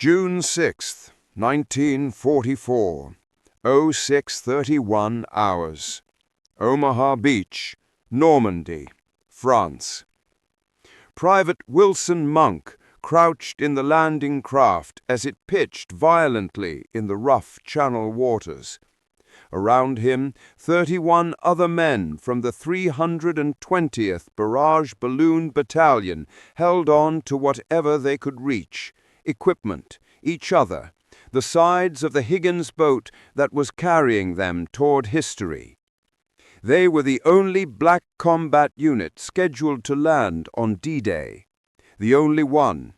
June 6th, 1944, 06:31 hours. Omaha Beach, Normandy, France. Private Wilson Monk crouched in the landing craft as it pitched violently in the rough channel waters. Around him, 31 other men from the 320th Barrage Balloon Battalion held on to whatever they could reach: equipment, each other, the sides of the Higgins boat that was carrying them toward history. They were the only black combat unit scheduled to land on D-Day. The only one.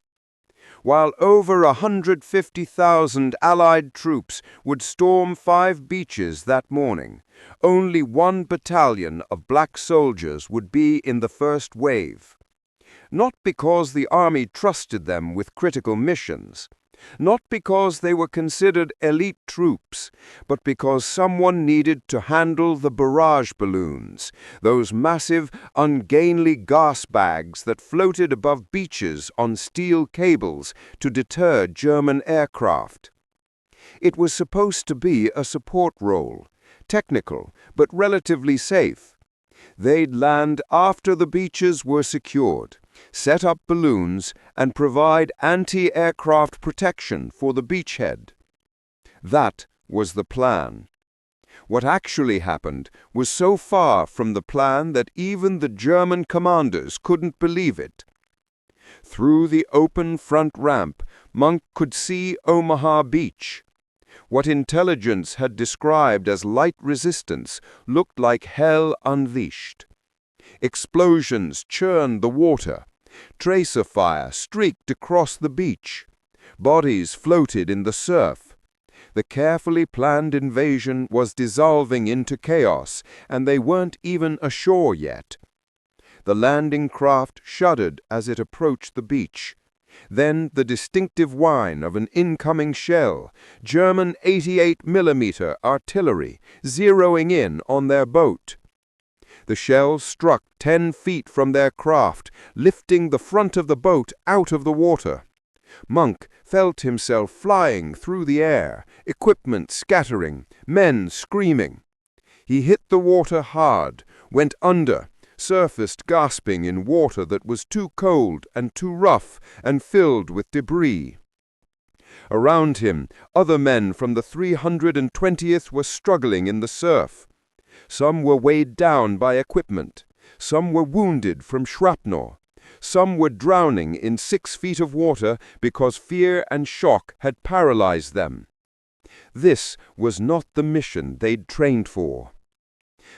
While over 150,000 Allied troops would storm 5 beaches that morning, only 1 battalion of black soldiers would be in the first wave. Not because the Army trusted them with critical missions, not because they were considered elite troops, but because someone needed to handle the barrage balloons, those massive, ungainly gas bags that floated above beaches on steel cables to deter German aircraft. It was supposed to be a support role, technical but relatively safe. They'd land after the beaches were secured, set up balloons, and provide anti-aircraft protection for the beachhead. That was the plan. What actually happened was so far from the plan that even the German commanders couldn't believe it. Through the open front ramp, Monk could see Omaha Beach. What intelligence had described as light resistance looked like hell unleashed. Explosions churned the water. Tracer fire streaked across the beach. Bodies floated in the surf. The carefully planned invasion was dissolving into chaos, and they weren't even ashore yet. The landing craft shuddered as it approached the beach. Then the distinctive whine of an incoming shell, German 88mm artillery, zeroing in on their boat. The shell struck 10 feet from their craft, lifting the front of the boat out of the water. Monk felt himself flying through the air, equipment scattering, men screaming. He hit the water hard, went under, surfaced gasping in water that was too cold and too rough and filled with debris. Around him, other men from the 320th were struggling in the surf. Some were weighed down by equipment. Some were wounded from shrapnel. Some were drowning in 6 feet of water because fear and shock had paralyzed them. This was not the mission they'd trained for.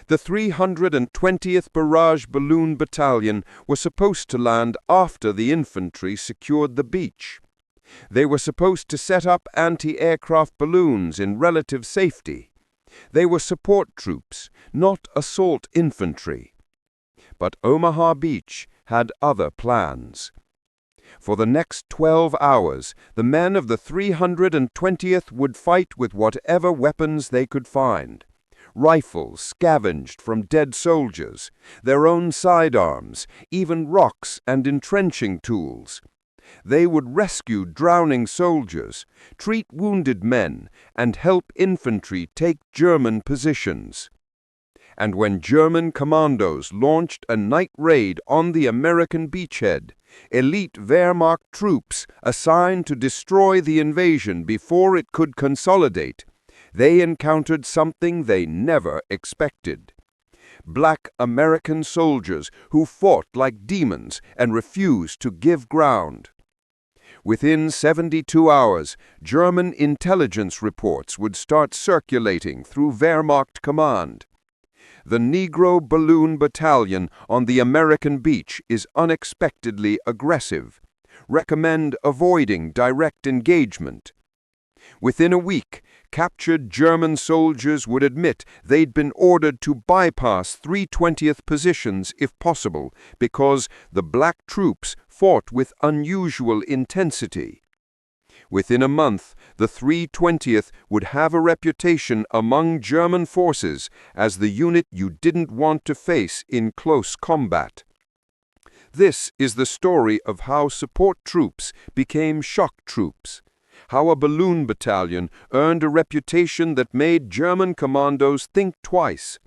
The 320th Barrage Balloon Battalion was supposed to land after the infantry secured the beach. They were supposed to set up anti-aircraft balloons in relative safety. They were support troops, not assault infantry. But Omaha Beach had other plans. For the next 12 hours, the men of the 320th would fight with whatever weapons they could find. Rifles scavenged from dead soldiers, their own sidearms, even rocks and entrenching tools. They would rescue drowning soldiers, treat wounded men, and help infantry take German positions. And when German commandos launched a night raid on the American beachhead, elite Wehrmacht troops assigned to destroy the invasion before it could consolidate, they encountered something they never expected. Black American soldiers who fought like demons and refused to give ground. Within 72 hours, German intelligence reports would start circulating through Wehrmacht command. The Negro Balloon Battalion on the American beach is unexpectedly aggressive. Recommend avoiding direct engagement. Within a week, captured German soldiers would admit they'd been ordered to bypass 320th positions if possible because the black troops fought with unusual intensity. Within a month, the 320th would have a reputation among German forces as the unit you didn't want to face in close combat. This is the story of how support troops became shock troops, how a balloon battalion earned a reputation that made German commandos think twice,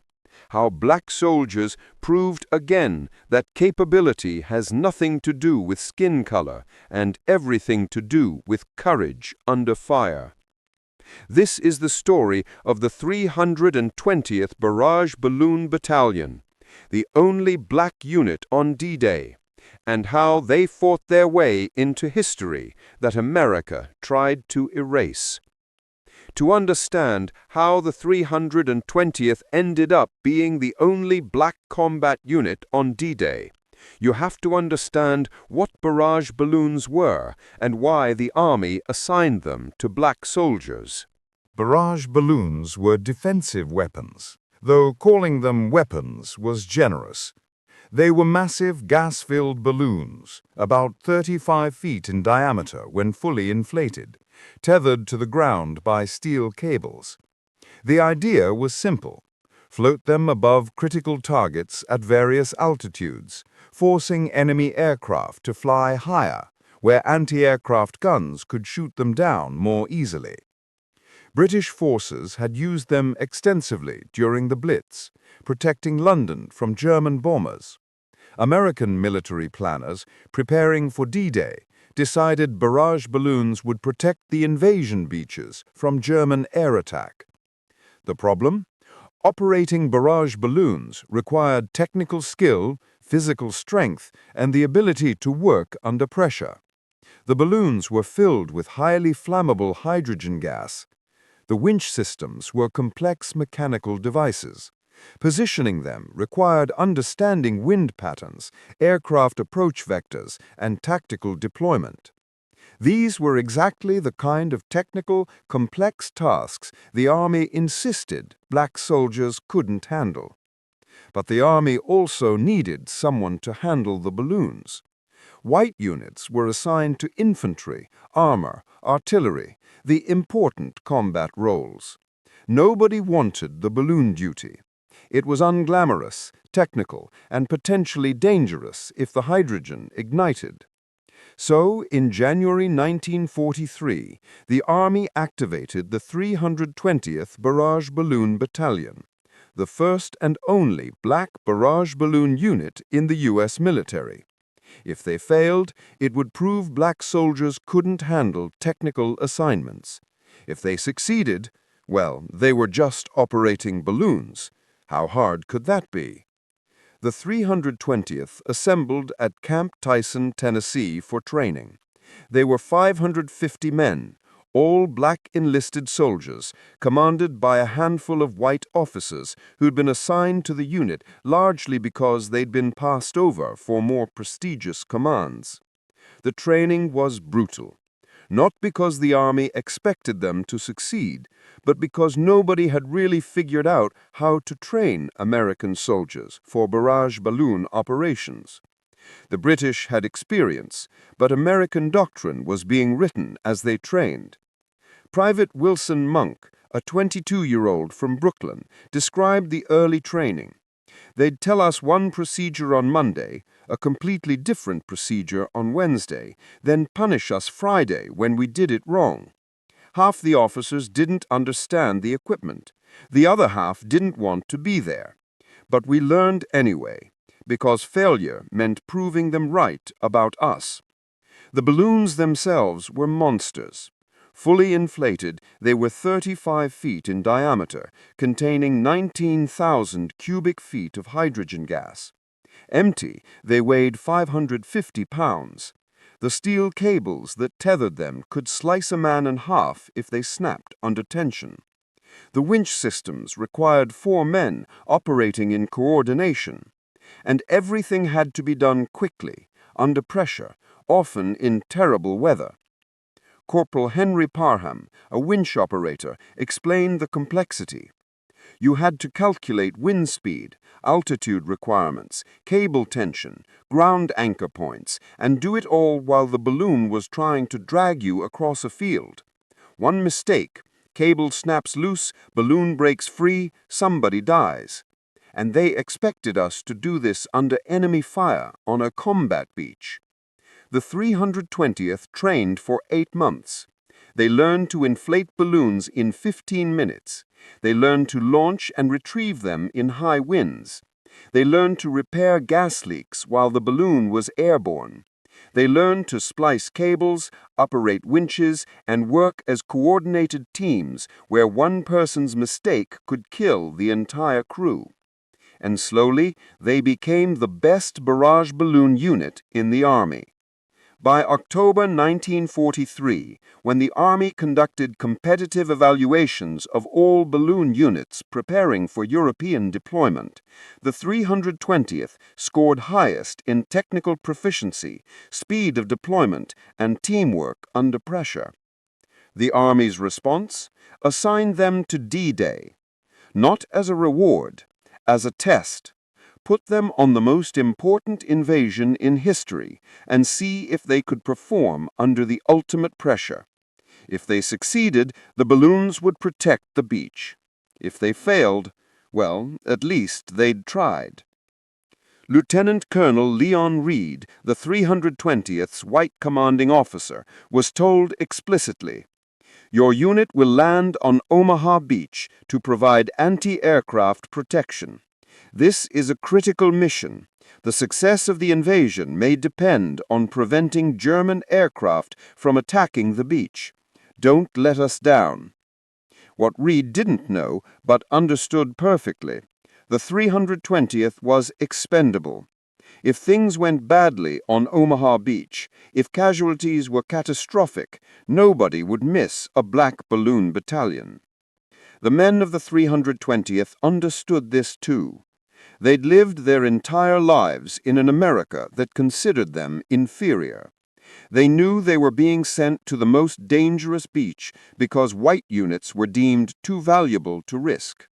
how black soldiers proved again that capability has nothing to do with skin color and everything to do with courage under fire. This is the story of the 320th Barrage Balloon Battalion, the only black unit on D-Day, and how they fought their way into history that America tried to erase. To understand how the 320th ended up being the only black combat unit on D-Day, you have to understand what barrage balloons were and why the Army assigned them to black soldiers. Barrage balloons were defensive weapons, though calling them weapons was generous. They were massive gas-filled balloons, about 35 feet in diameter when fully inflated, tethered to the ground by steel cables. The idea was simple: float them above critical targets at various altitudes, forcing enemy aircraft to fly higher, where anti-aircraft guns could shoot them down more easily. British forces had used them extensively during the Blitz, protecting London from German bombers. American military planners, preparing for D-Day, decided barrage balloons would protect the invasion beaches from German air attack. The problem? Operating barrage balloons required technical skill, physical strength, and the ability to work under pressure. The balloons were filled with highly flammable hydrogen gas. The winch systems were complex mechanical devices. Positioning them required understanding wind patterns, aircraft approach vectors, and tactical deployment. These were exactly the kind of technical, complex tasks the Army insisted black soldiers couldn't handle. But the Army also needed someone to handle the balloons. White units were assigned to infantry, armor, artillery, the important combat roles. Nobody wanted the balloon duty. It was unglamorous, technical, and potentially dangerous if the hydrogen ignited. So, in January 1943, the Army activated the 320th Barrage Balloon Battalion, the first and only black barrage balloon unit in the U.S. military. If they failed, it would prove black soldiers couldn't handle technical assignments. If they succeeded, well, they were just operating balloons. How hard could that be? The 320th assembled at Camp Tyson, Tennessee for training. They were 550 men, all black enlisted soldiers, commanded by a handful of white officers who'd been assigned to the unit largely because they'd been passed over for more prestigious commands. The training was brutal, not because the Army expected them to succeed, but because nobody had really figured out how to train American soldiers for barrage balloon operations. The British had experience, but American doctrine was being written as they trained. Private Wilson Monk, a 22-year-old from Brooklyn, described the early training. They'd tell us one procedure on Monday, a completely different procedure on Wednesday, then punish us Friday when we did it wrong. Half the officers didn't understand the equipment. The other half didn't want to be there. But we learned anyway, because failure meant proving them right about us. The balloons themselves were monsters. Fully inflated, they were 35 feet in diameter, containing 19,000 cubic feet of hydrogen gas. Empty, they weighed 550 pounds. The steel cables that tethered them could slice a man in half if they snapped under tension. The winch systems required 4 men operating in coordination, and everything had to be done quickly, under pressure, often in terrible weather. Corporal Henry Parham, a winch operator, explained the complexity. You had to calculate wind speed, altitude requirements, cable tension, ground anchor points, and do it all while the balloon was trying to drag you across a field. One mistake, cable snaps loose, balloon breaks free, somebody dies. And they expected us to do this under enemy fire on a combat beach. The 320th trained for 8 months. They learned to inflate balloons in 15 minutes. They learned to launch and retrieve them in high winds. They learned to repair gas leaks while the balloon was airborne. They learned to splice cables, operate winches, and work as coordinated teams where one person's mistake could kill the entire crew. And slowly, they became the best barrage balloon unit in the Army. By October 1943, when the Army conducted competitive evaluations of all balloon units preparing for European deployment, the 320th scored highest in technical proficiency, speed of deployment, and teamwork under pressure. The Army's response assigned them to D-Day, not as a reward, as a test. Put them on the most important invasion in history and see if they could perform under the ultimate pressure. If they succeeded, the balloons would protect the beach. If they failed, well, at least they'd tried. Lieutenant Colonel Leon Reed, the 320th's white commanding officer, was told explicitly, "Your unit will land on Omaha Beach to provide anti-aircraft protection. This is a critical mission. The success of the invasion may depend on preventing German aircraft from attacking the beach. Don't let us down." What Reed didn't know, but understood perfectly, the 320th was expendable. If things went badly on Omaha Beach, if casualties were catastrophic, nobody would miss a black balloon battalion. The men of the 320th understood this too. They'd lived their entire lives in an America that considered them inferior. They knew they were being sent to the most dangerous beach because white units were deemed too valuable to risk.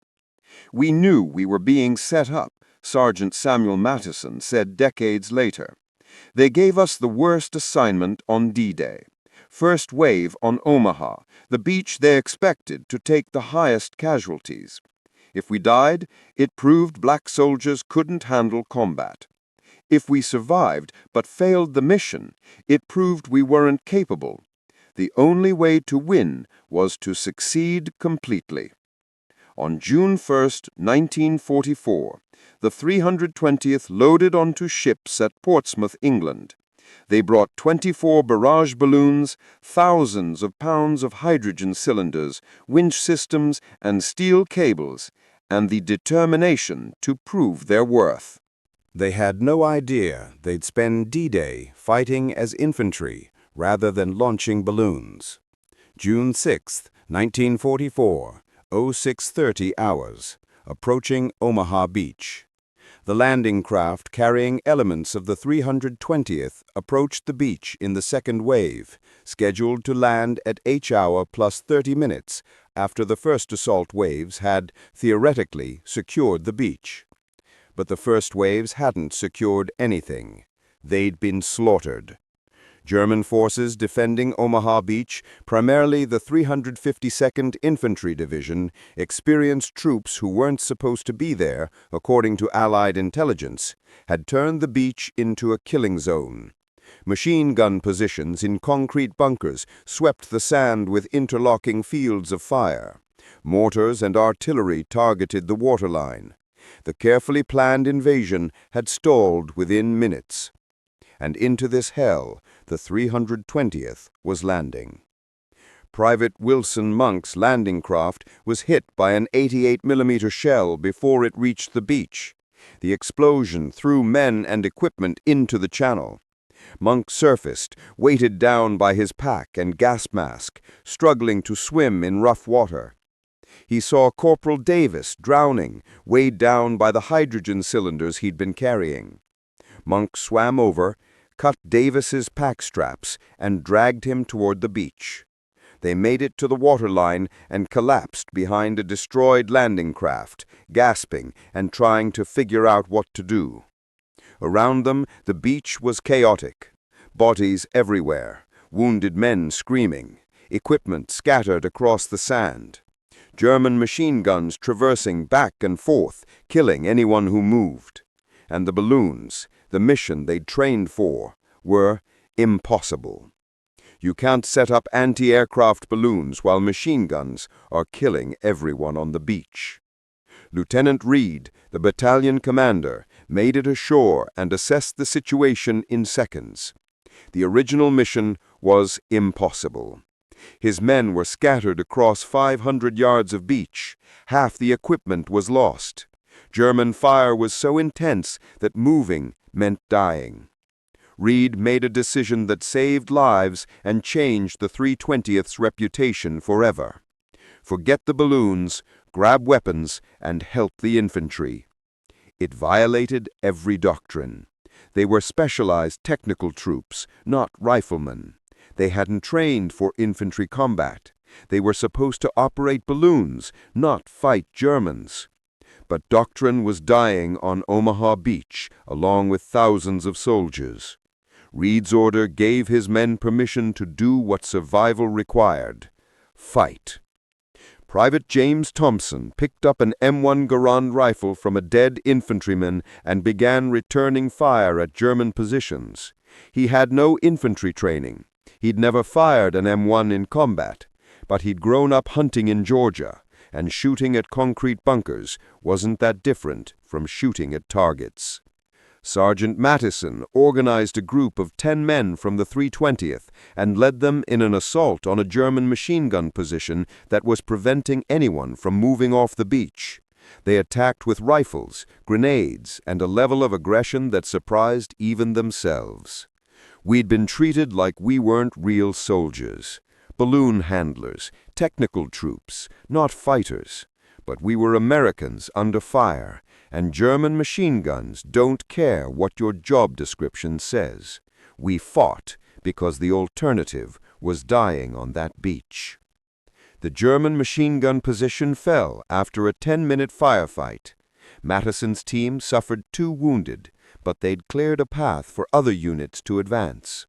"We knew we were being set up," Sergeant Samuel Mattison said decades later. "They gave us the worst assignment on D-Day. First wave on Omaha, the beach they expected to take the highest casualties. If we died, it proved black soldiers couldn't handle combat. If we survived but failed the mission, it proved we weren't capable. The only way to win was to succeed completely." On June 1, 1944, the 320th loaded onto ships at Portsmouth, England. They brought 24 barrage balloons, thousands of pounds of hydrogen cylinders, winch systems, and steel cables, and the determination to prove their worth. They had no idea they'd spend D-Day fighting as infantry rather than launching balloons. June 6, 1944, 06:30 hours, approaching Omaha Beach. The landing craft carrying elements of the 320th approached the beach in the second wave, scheduled to land at H-hour plus 30 minutes after the first assault waves had, theoretically, secured the beach. But the first waves hadn't secured anything. They'd been slaughtered. German forces defending Omaha Beach, primarily the 352nd Infantry Division, experienced troops who weren't supposed to be there, according to Allied intelligence, had turned the beach into a killing zone. Machine gun positions in concrete bunkers swept the sand with interlocking fields of fire. Mortars and artillery targeted the waterline. The carefully planned invasion had stalled within minutes. And into this hell, the 320th was landing. Private Wilson Monk's landing craft was hit by an 88mm shell before it reached the beach. The explosion threw men and equipment into the channel. Monk surfaced, weighted down by his pack and gas mask, struggling to swim in rough water. He saw Corporal Davis drowning, weighed down by the hydrogen cylinders he'd been carrying. Monk swam over, cut Davis's pack straps, and dragged him toward the beach. They made it to the waterline and collapsed behind a destroyed landing craft, gasping and trying to figure out what to do. Around them, the beach was chaotic. Bodies everywhere, wounded men screaming, equipment scattered across the sand. German machine guns traversing back and forth, killing anyone who moved. And the balloons, the mission they'd trained for, were impossible. You can't set up anti-aircraft balloons while machine guns are killing everyone on the beach. Lieutenant Reed, the battalion commander, made it ashore and assessed the situation in seconds. The original mission was impossible. His men were scattered across 500 yards of beach. Half the equipment was lost. German fire was so intense that moving meant dying. Reed made a decision that saved lives and changed the 320th's reputation forever. Forget the balloons, grab weapons, and help the infantry. It violated every doctrine. They were specialized technical troops, not riflemen. They hadn't trained for infantry combat. They were supposed to operate balloons, not fight Germans. But doctrine was dying on Omaha Beach, along with thousands of soldiers. Reed's order gave his men permission to do what survival required: fight. Private James Thompson picked up an M1 Garand rifle from a dead infantryman and began returning fire at German positions. He had no infantry training. He'd never fired an M1 in combat, but he'd grown up hunting in Georgia, and shooting at concrete bunkers wasn't that different from shooting at targets. Sergeant Mattison organized a group of 10 men from the 320th and led them in an assault on a German machine gun position that was preventing anyone from moving off the beach. They attacked with rifles, grenades, and a level of aggression that surprised even themselves. We'd been treated like we weren't real soldiers, balloon handlers, technical troops, not fighters. But we were Americans under fire, and German machine guns don't care what your job description says. We fought because the alternative was dying on that beach. The German machine gun position fell after a 10-minute firefight. Mattison's team suffered 2 wounded, but they'd cleared a path for other units to advance.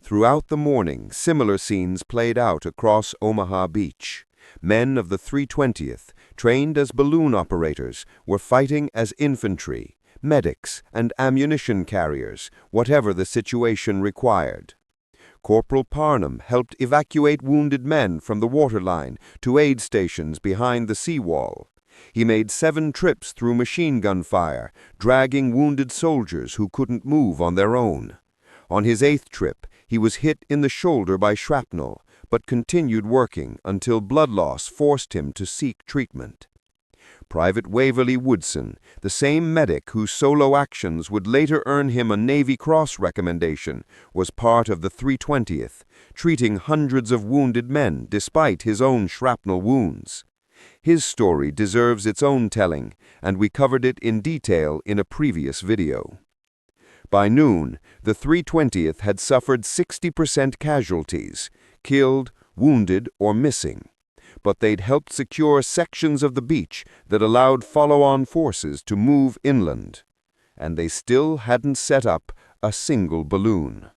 Throughout the morning, similar scenes played out across Omaha Beach. Men of the 320th, trained as balloon operators, were fighting as infantry, medics, and ammunition carriers, whatever the situation required. Corporal Parnham helped evacuate wounded men from the waterline to aid stations behind the seawall. He made 7 trips through machine gun fire, dragging wounded soldiers who couldn't move on their own. On his 8th trip, he was hit in the shoulder by shrapnel, but continued working until blood loss forced him to seek treatment. Private Waverly Woodson, the same medic whose solo actions would later earn him a Navy Cross recommendation, was part of the 320th, treating hundreds of wounded men despite his own shrapnel wounds. His story deserves its own telling, and we covered it in detail in a previous video. By noon, the 320th had suffered 60% casualties, killed, wounded, or missing. But they'd helped secure sections of the beach that allowed follow-on forces to move inland. And they still hadn't set up a single balloon.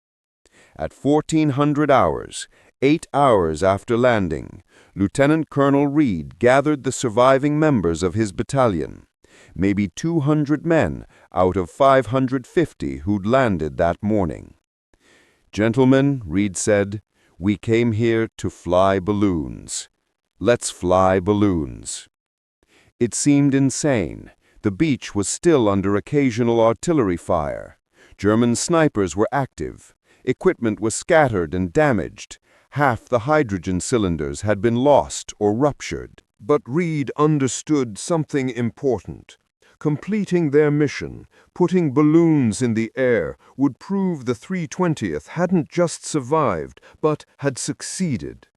At 1400 hours, 8 hours after landing, Lieutenant Colonel Reed gathered the surviving members of his battalion, maybe 200 men out of 550 who'd landed that morning. "Gentlemen," Reed said, "we came here to fly balloons. Let's fly balloons." It seemed insane. The beach was still under occasional artillery fire. German snipers were active. Equipment was scattered and damaged. Half the hydrogen cylinders had been lost or ruptured. But Reed understood something important. Completing their mission, putting balloons in the air, would prove the 320th hadn't just survived, but had succeeded.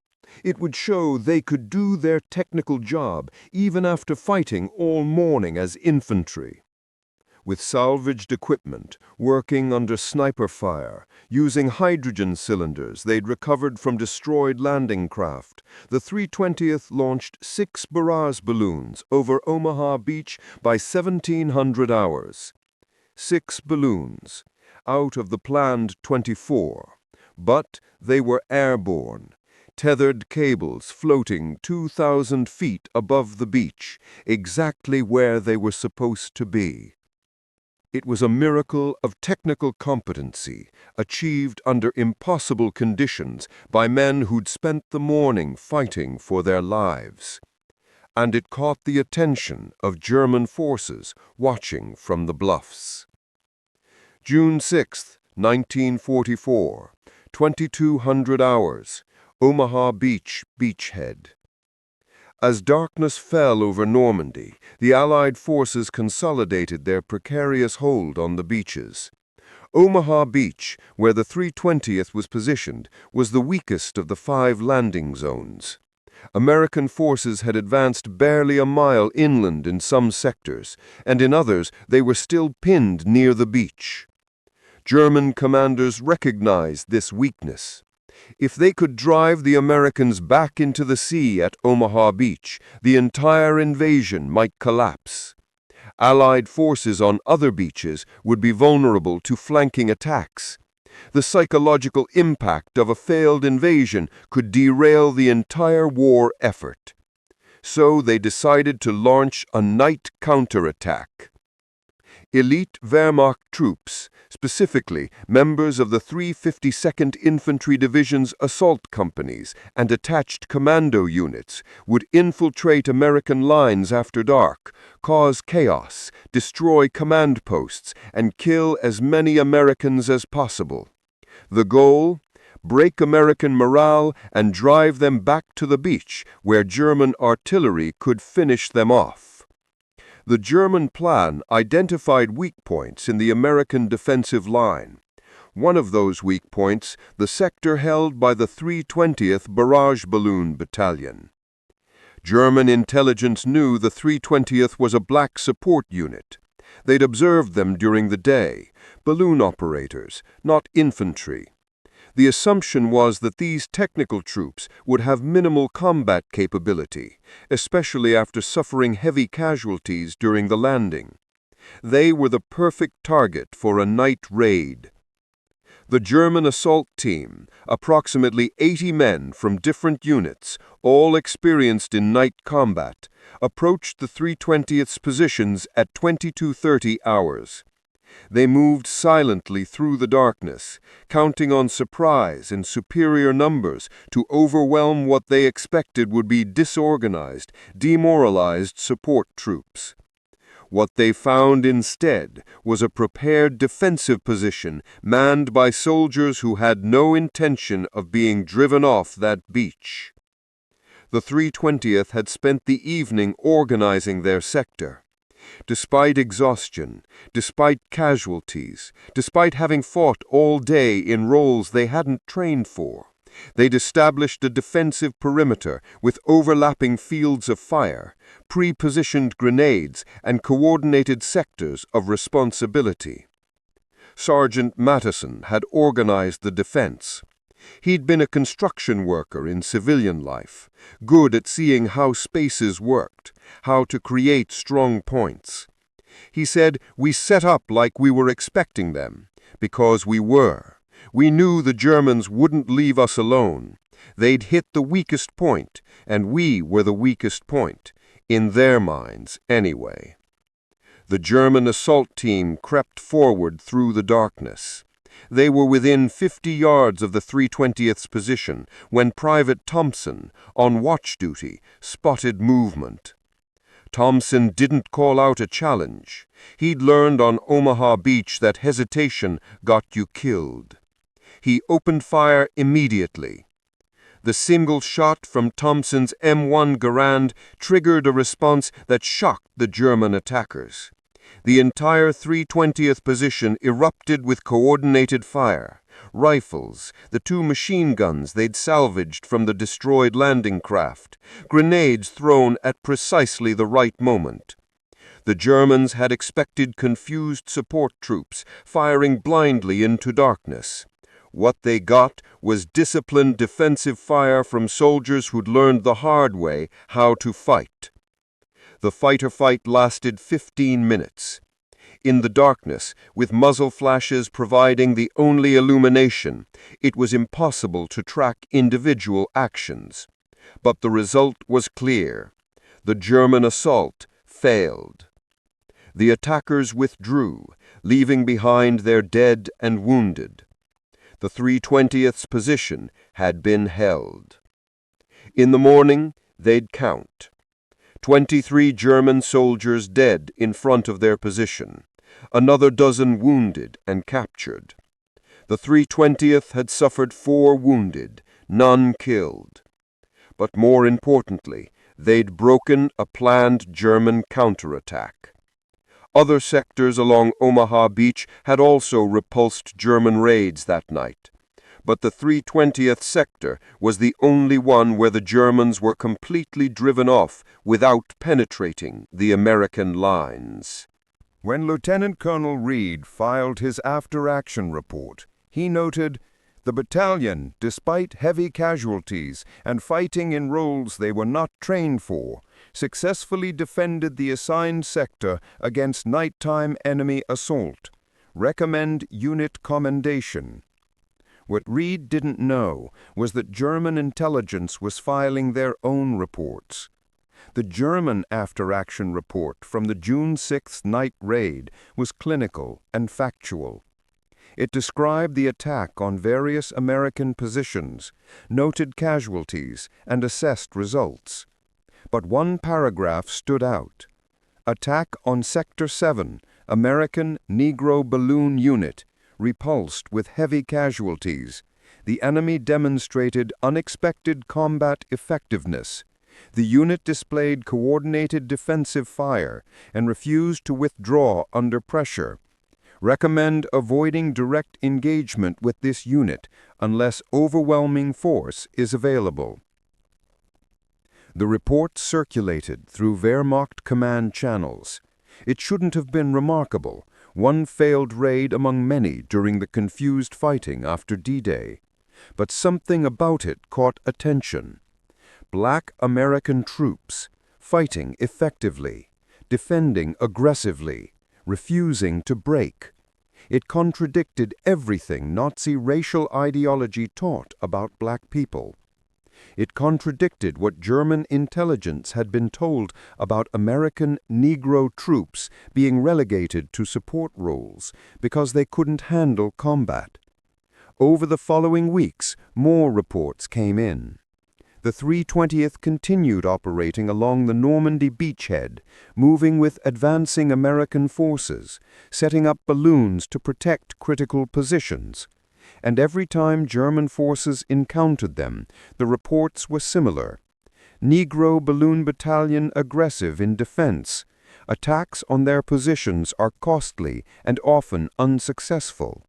It would show they could do their technical job even after fighting all morning as infantry. With salvaged equipment, working under sniper fire, using hydrogen cylinders they'd recovered from destroyed landing craft, the 320th launched 6 barrage balloons over Omaha Beach by 1700 hours. 6 balloons, out of the planned 24. But they were airborne. Tethered cables floating 2,000 feet above the beach, exactly where they were supposed to be. It was a miracle of technical competency, achieved under impossible conditions by men who'd spent the morning fighting for their lives. And it caught the attention of German forces watching from the bluffs. June 6, 1944, 2200 hours, Omaha Beach, beachhead. As darkness fell over Normandy, the Allied forces consolidated their precarious hold on the beaches. Omaha Beach, where the 320th was positioned, was the weakest of the 5 landing zones. American forces had advanced barely a mile inland in some sectors, and in others they were still pinned near the beach. German commanders recognized this weakness. If they could drive the Americans back into the sea at Omaha Beach, the entire invasion might collapse. Allied forces on other beaches would be vulnerable to flanking attacks. The psychological impact of a failed invasion could derail the entire war effort. So they decided to launch a night counterattack. Elite Wehrmacht troops, specifically members of the 352nd Infantry Division's assault companies and attached commando units, would infiltrate American lines after dark, cause chaos, destroy command posts, and kill as many Americans as possible. The goal? Break American morale and drive them back to the beach, where German artillery could finish them off. The German plan identified weak points in the American defensive line. One of those weak points, the sector held by the 320th Barrage Balloon Battalion. German intelligence knew the 320th was a black support unit. They'd observed them during the day, balloon operators, not infantry. The assumption was that these technical troops would have minimal combat capability, especially after suffering heavy casualties during the landing. They were the perfect target for a night raid. The German assault team, approximately 80 men from different units, all experienced in night combat, approached the 320th's positions at 22:30 hours. They moved silently through the darkness, counting on surprise and superior numbers to overwhelm what they expected would be disorganized, demoralized support troops. What they found instead was a prepared defensive position manned by soldiers who had no intention of being driven off that beach. The 320th had spent the evening organizing their sector. Despite exhaustion, despite casualties, despite having fought all day in roles they hadn't trained for, they'd established a defensive perimeter with overlapping fields of fire, pre-positioned grenades, and coordinated sectors of responsibility. Sergeant Mattison had organized the defense. He'd been a construction worker in civilian life, good at seeing how spaces worked, how to create strong points. He said, "We set up like we were expecting them, because we were. We knew the Germans wouldn't leave us alone. They'd hit the weakest point, and we were the weakest point, in their minds anyway." The German assault team crept forward through the darkness. They were within 50 yards of the 320th's position when Private Thompson, on watch duty, spotted movement. Thompson didn't call out a challenge. He'd learned on Omaha Beach that hesitation got you killed. He opened fire immediately. The single shot from Thompson's M1 Garand triggered a response that shocked the German attackers. The entire 320th position erupted with coordinated fire. Rifles, the 2 machine guns they'd salvaged from the destroyed landing craft, grenades thrown at precisely the right moment. The Germans had expected confused support troops firing blindly into darkness. What they got was disciplined defensive fire from soldiers who'd learned the hard way how to fight. The fight lasted 15 minutes. In the darkness, with muzzle flashes providing the only illumination, it was impossible to track individual actions. But the result was clear. The German assault failed. The attackers withdrew, leaving behind their dead and wounded. The 320th's position had been held. In the morning, they'd count. 23 German soldiers dead in front of their position, another dozen wounded and captured. The 320th had suffered 4 wounded, none killed. But more importantly, they'd broken a planned German counterattack. Other sectors along Omaha Beach had also repulsed German raids that night, but the 320th sector was the only one where the Germans were completely driven off without penetrating the American lines. When Lieutenant Colonel Reed filed his after-action report, he noted, "The battalion, despite heavy casualties and fighting in roles they were not trained for, successfully defended the assigned sector against nighttime enemy assault. Recommend unit commendation." What Reed didn't know was that German intelligence was filing their own reports. The German after-action report from the June 6th night raid was clinical and factual. It described the attack on various American positions, noted casualties, and assessed results. But one paragraph stood out. Attack on Sector 7, American Negro Balloon Unit, repulsed with heavy casualties. The enemy demonstrated unexpected combat effectiveness. The unit displayed coordinated defensive fire and refused to withdraw under pressure. Recommend avoiding direct engagement with this unit unless overwhelming force is available. The report circulated through Wehrmacht command channels. It shouldn't have been remarkable, one failed raid among many during the confused fighting after D-Day. But something about it caught attention. Black American troops, fighting effectively, defending aggressively, refusing to break. It contradicted everything Nazi racial ideology taught about black people. It contradicted what German intelligence had been told about American Negro troops being relegated to support roles because they couldn't handle combat. Over the following weeks, more reports came in. The 320th continued operating along the Normandy beachhead, moving with advancing American forces, setting up balloons to protect critical positions. And every time German forces encountered them, the reports were similar. Negro Balloon Battalion aggressive in defense. Attacks on their positions are costly and often unsuccessful.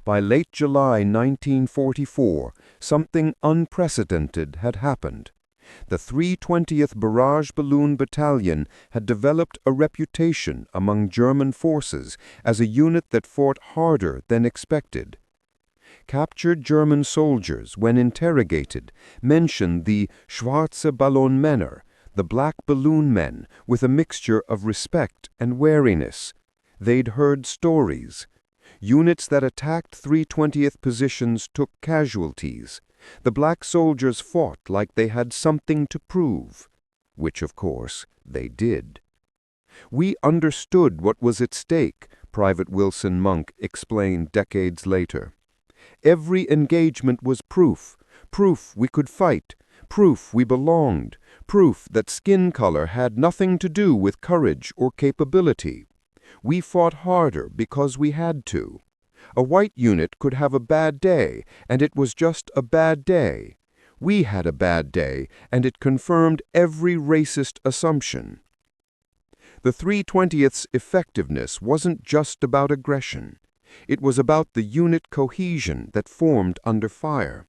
By late July 1944, something unprecedented had happened. The 320th Barrage Balloon Battalion had developed a reputation among German forces as a unit that fought harder than expected. Captured German soldiers, when interrogated, mentioned the Schwarze Ballonmänner, the black balloon men, with a mixture of respect and wariness. They'd heard stories. Units that attacked 320th positions took casualties. The black soldiers fought like they had something to prove, which, of course, they did. "We understood what was at stake," Private Wilson Monk explained decades later. "Every engagement was proof we could fight, proof we belonged, proof that skin color had nothing to do with courage or capability. We fought harder because we had to. A white unit could have a bad day, and it was just a bad day. We had a bad day, and it confirmed every racist assumption." The 320th's effectiveness wasn't just about aggression. It was about the unit cohesion that formed under fire.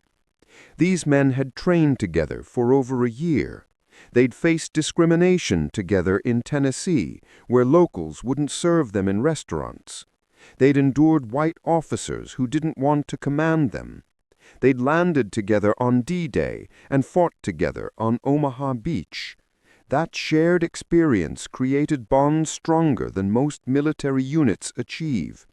These men had trained together for over a year. They'd faced discrimination together in Tennessee, where locals wouldn't serve them in restaurants. They'd endured white officers who didn't want to command them. They'd landed together on D-Day and fought together on Omaha Beach. That shared experience created bonds stronger than most military units achieve.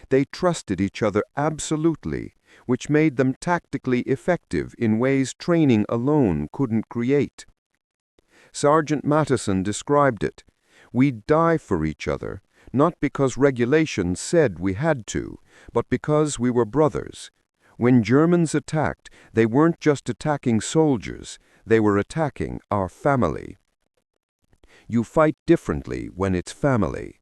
They trusted each other absolutely, which made them tactically effective in ways training alone couldn't create. Sergeant Mattison described it. We'd die for each other, not because regulations said we had to, but because we were brothers. When Germans attacked, they weren't just attacking soldiers, they were attacking our family. You fight differently when it's family.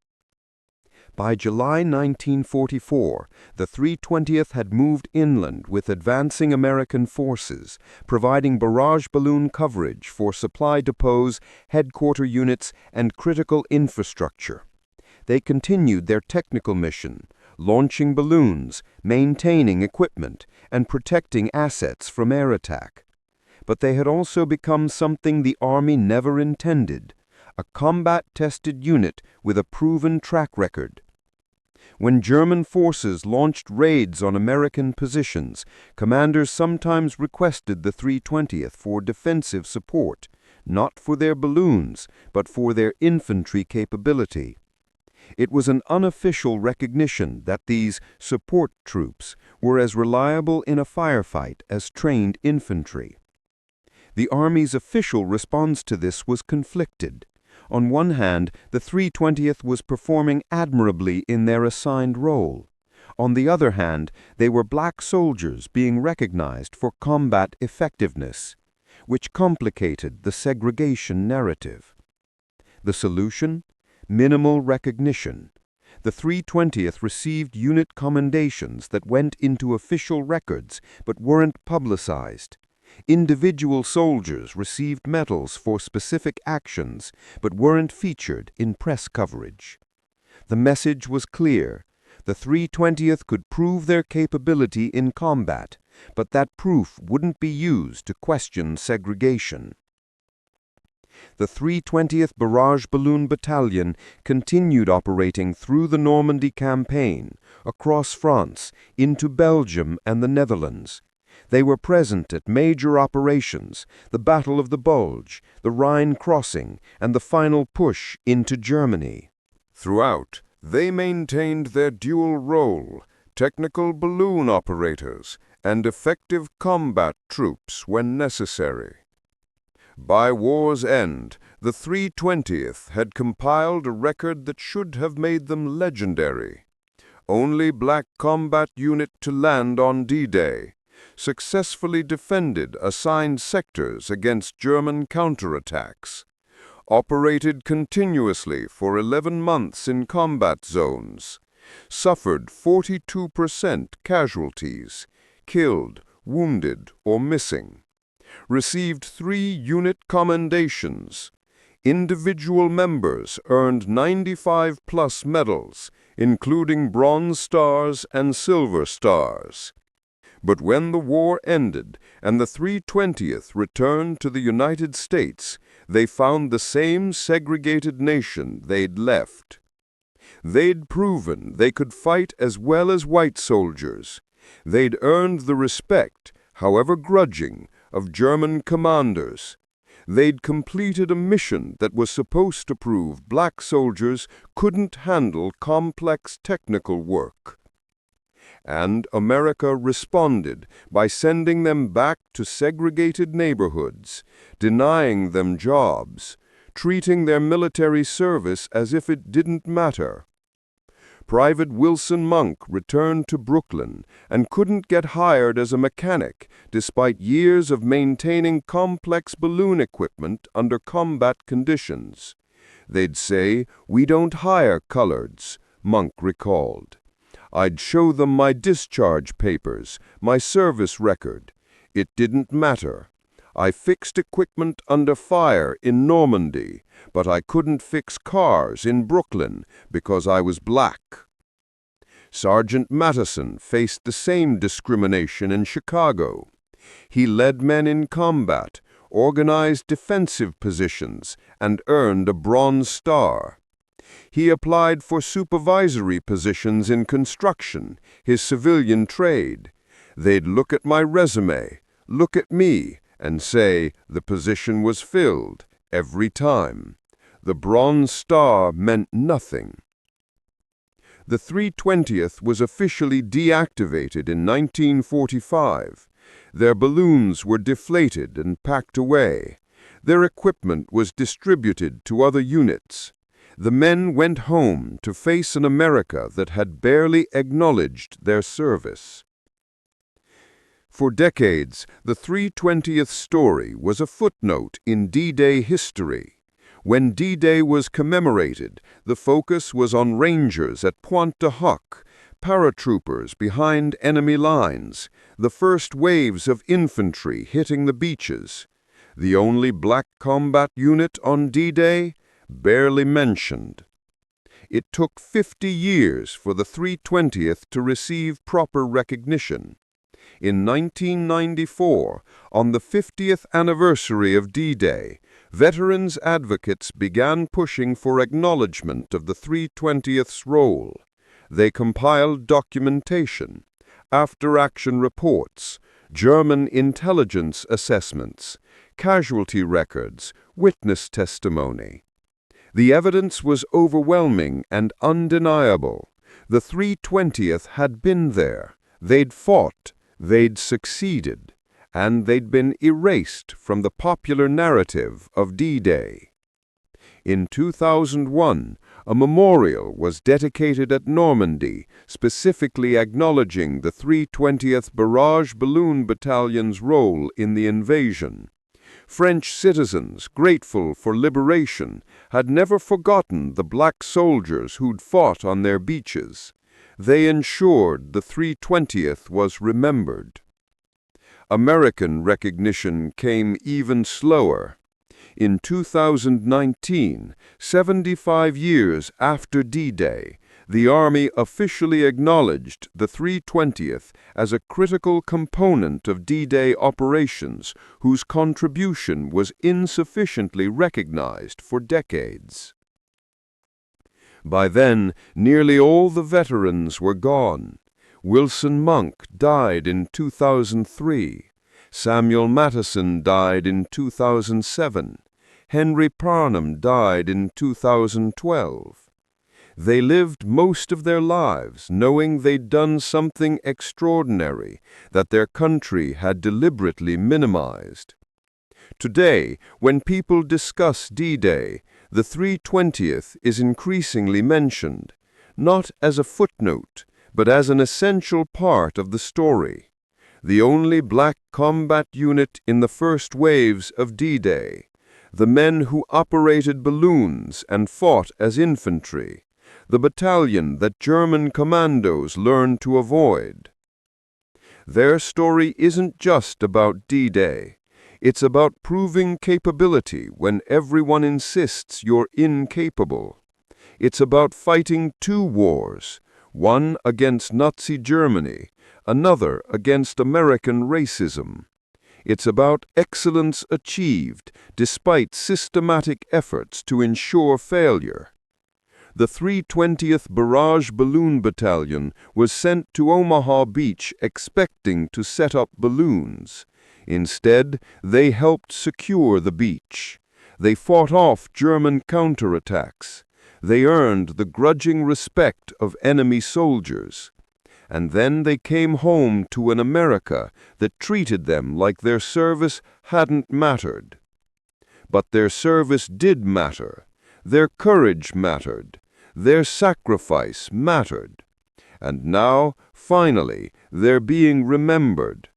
By July 1944, the 320th had moved inland with advancing American forces, providing barrage balloon coverage for supply depots, headquarter units, and critical infrastructure. They continued their technical mission, launching balloons, maintaining equipment, and protecting assets from air attack. But they had also become something the Army never intended: a combat-tested unit with a proven track record. When German forces launched raids on American positions, commanders sometimes requested the 320th for defensive support, not for their balloons, but for their infantry capability. It was an unofficial recognition that these support troops were as reliable in a firefight as trained infantry. The Army's official response to this was conflicted. On one hand, the 320th was performing admirably in their assigned role. On the other hand, they were black soldiers being recognized for combat effectiveness, which complicated the segregation narrative. The solution? Minimal recognition. The 320th received unit commendations that went into official records but weren't publicized. Individual soldiers received medals for specific actions but weren't featured in press coverage. The message was clear. The 320th could prove their capability in combat, but that proof wouldn't be used to question segregation. The 320th Barrage Balloon Battalion continued operating through the Normandy campaign, across France, into Belgium and the Netherlands. They were present at major operations, the Battle of the Bulge, the Rhine crossing, and the final push into Germany. Throughout, they maintained their dual role: technical balloon operators and effective combat troops when necessary. By war's end, the 320th had compiled a record that should have made them legendary. Only black combat unit to land on D-Day, successfully defended assigned sectors against German counterattacks, operated continuously for 11 months in combat zones, suffered 42% casualties, killed, wounded, or missing, received 3 unit commendations. Individual members earned 95+ medals, including Bronze Stars and Silver Stars. But when the war ended and the 320th returned to the United States, they found the same segregated nation they'd left. They'd proven they could fight as well as white soldiers. They'd earned the respect, however grudging, of German commanders. They'd completed a mission that was supposed to prove black soldiers couldn't handle complex technical work. And America responded by sending them back to segregated neighborhoods, denying them jobs, treating their military service as if it didn't matter. Private Wilson Monk returned to Brooklyn and couldn't get hired as a mechanic despite years of maintaining complex balloon equipment under combat conditions. They'd say, "We don't hire coloreds," Monk recalled. "I'd show them my discharge papers, my service record. It didn't matter. I fixed equipment under fire in Normandy, but I couldn't fix cars in Brooklyn because I was black." Sergeant Mattison faced the same discrimination in Chicago. He led men in combat, organized defensive positions, and earned a Bronze Star. He applied for supervisory positions in construction, his civilian trade. They'd look at my resume, look at me, and say the position was filled every time. The Bronze Star meant nothing. The 320th was officially deactivated in 1945. Their balloons were deflated and packed away. Their equipment was distributed to other units. The men went home to face an America that had barely acknowledged their service. For decades, the 320th story was a footnote in D-Day history. When D-Day was commemorated, the focus was on Rangers at Pointe du Hoc, paratroopers behind enemy lines, the first waves of infantry hitting the beaches. The only black combat unit on D-Day? Barely mentioned. It took 50 years for the 320th to receive proper recognition. In 1994, on the 50th anniversary of D-Day, veterans advocates began pushing for acknowledgement of the 320th's role. They compiled documentation, after-action reports, German intelligence assessments, casualty records, witness testimony. The evidence was overwhelming and undeniable. The 320th had been there. They'd fought. They'd succeeded. And they'd been erased from the popular narrative of D-Day. In 2001, a memorial was dedicated at Normandy, specifically acknowledging the 320th Barrage Balloon Battalion's role in the invasion. French citizens, grateful for liberation, had never forgotten the black soldiers who'd fought on their beaches. They ensured the 320th was remembered. American recognition came even slower. In 2019, 75 years after D-Day, the Army officially acknowledged the 320th as a critical component of D-Day operations whose contribution was insufficiently recognized for decades. By then, nearly all the veterans were gone. Wilson Monk died in 2003. Samuel Mattison died in 2007. Henry Parnham died in 2012. They lived most of their lives knowing they'd done something extraordinary that their country had deliberately minimized. Today, when people discuss D-Day, the 320th is increasingly mentioned, not as a footnote, but as an essential part of the story. The only black combat unit in the first waves of D-Day, the men who operated balloons and fought as infantry, the battalion that German commandos learned to avoid. Their story isn't just about D-Day. It's about proving capability when everyone insists you're incapable. It's about fighting two wars, one against Nazi Germany, another against American racism. It's about excellence achieved despite systematic efforts to ensure failure. The 320th Barrage Balloon Battalion was sent to Omaha Beach expecting to set up balloons. Instead, they helped secure the beach. They fought off German counterattacks. They earned the grudging respect of enemy soldiers. And then they came home to an America that treated them like their service hadn't mattered. But their service did matter. Their courage mattered. Their sacrifice mattered. And now, finally, they're being remembered.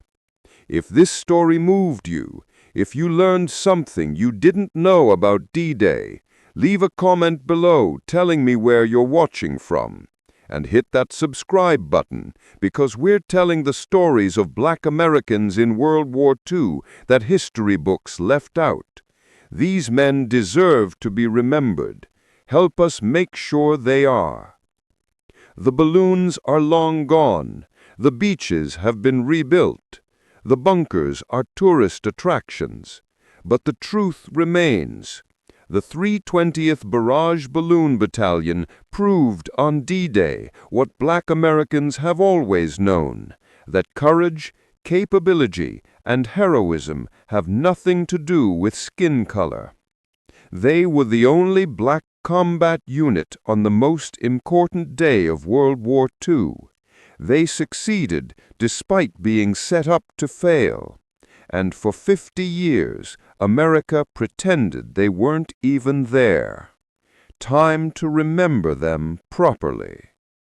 If this story moved you, if you learned something you didn't know about D-Day, leave a comment below telling me where you're watching from. And hit that subscribe button, because we're telling the stories of black Americans in World War II that history books left out. These men deserve to be remembered. Help us make sure they are. The balloons are long gone. The beaches have been rebuilt. The bunkers are tourist attractions. But the truth remains. The 320th Barrage Balloon Battalion proved on D-Day what black Americans have always known, that courage, capability, and heroism have nothing to do with skin color. They were the only black combat unit on the most important day of World War II. They succeeded despite being set up to fail. And for 50 years, America pretended they weren't even there. time to remember them properly.